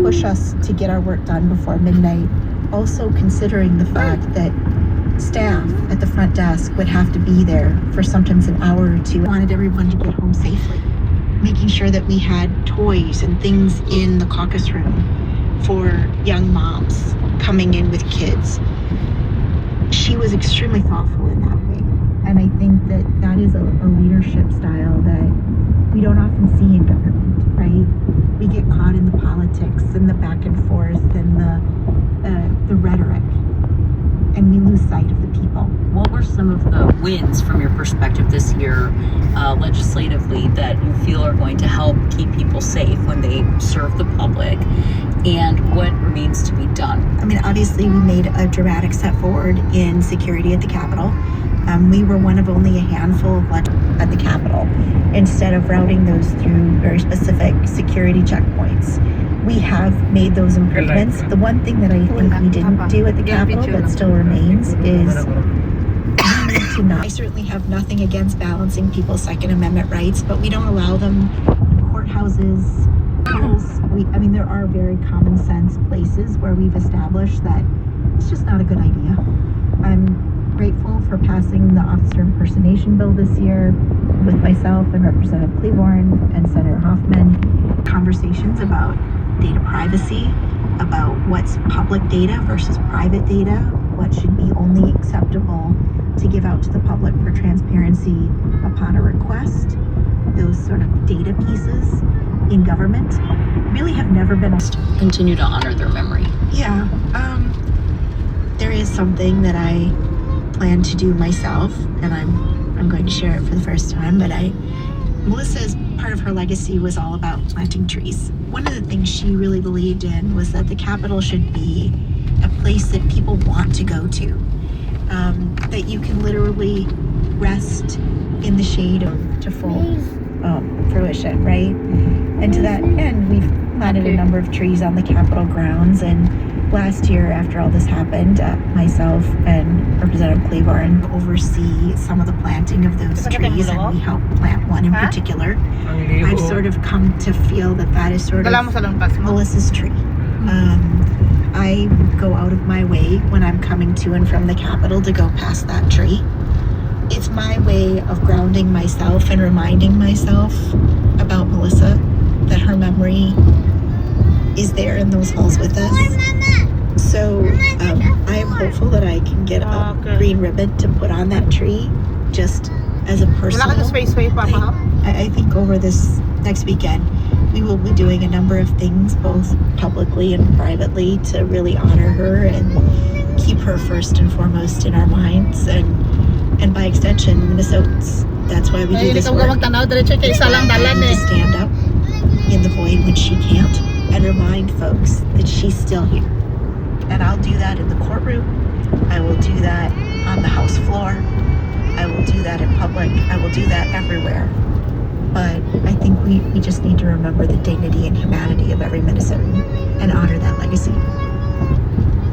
push us to get our work done before midnight, also considering the fact that staff at the front desk would have to be there for sometimes an hour or two. I wanted everyone to get home safely, making sure that we had toys and things in the caucus room for young moms coming in with kids. She was extremely thoughtful in that way. And I think that that is a leadership style that we don't often see in government, right? We get caught in the politics and the back and forth and the rhetoric, and we lose sight of the people. What were some of the wins from your perspective this year legislatively that you feel are going to help keep people safe when they serve the public, and what remains to be done? I mean, obviously we made a dramatic step forward in security at the Capitol. We were one of only a handful of at the Capitol. Instead of routing those through very specific security checkpoints, we have made those improvements. The one thing that I think we didn't do at the Capitol that still remains is to not. I certainly have nothing against balancing people's Second Amendment rights, but we don't allow them in courthouses. I mean, there are very common sense places where we've established that it's just not a good idea. I'm grateful for passing the officer impersonation bill this year with myself and Representative Cleaborn and Senator Hoffman. Conversations about data privacy, about what's public data versus private data, what should be only acceptable to give out to the public for transparency upon a request. Those sort of data pieces in government really have never been. Continue to honor their memory. Yeah, there is something that I plan to do myself, and I'm going to share it for the first time. But Melissa's part of her legacy was all about planting trees. One of the things she really believed in was that the Capitol should be a place that people want to go to, that you can literally rest in the shade to full fruition, right? And to that end, we've planted a number of trees on the Capitol grounds. And last year, after all this happened, myself and Representative Cleaborn oversee some of the planting of those trees, and we helped plant one in particular. I've sort of come to feel that that is sort of Melissa's tree. I go out of my way when I'm coming to and from the Capitol to go past that tree. It's my way of grounding myself and reminding myself about Melissa, that her memory is there in those halls with us. So I am hopeful that I can get a green ribbon to put on that tree, just as a personal thing. I think over this next weekend, we will be doing a number of things, both publicly and privately, to really honor her and keep her first and foremost in our minds, and by extension, Minnesotans. That's why we do this work. To stand up in the void when she can't, and remind folks that she's still here. And I'll do that in the courtroom. I will do that on the House floor. I will do that in public. I will do that everywhere. But I think we just need to remember the dignity and humanity of every Minnesotan and honor that legacy.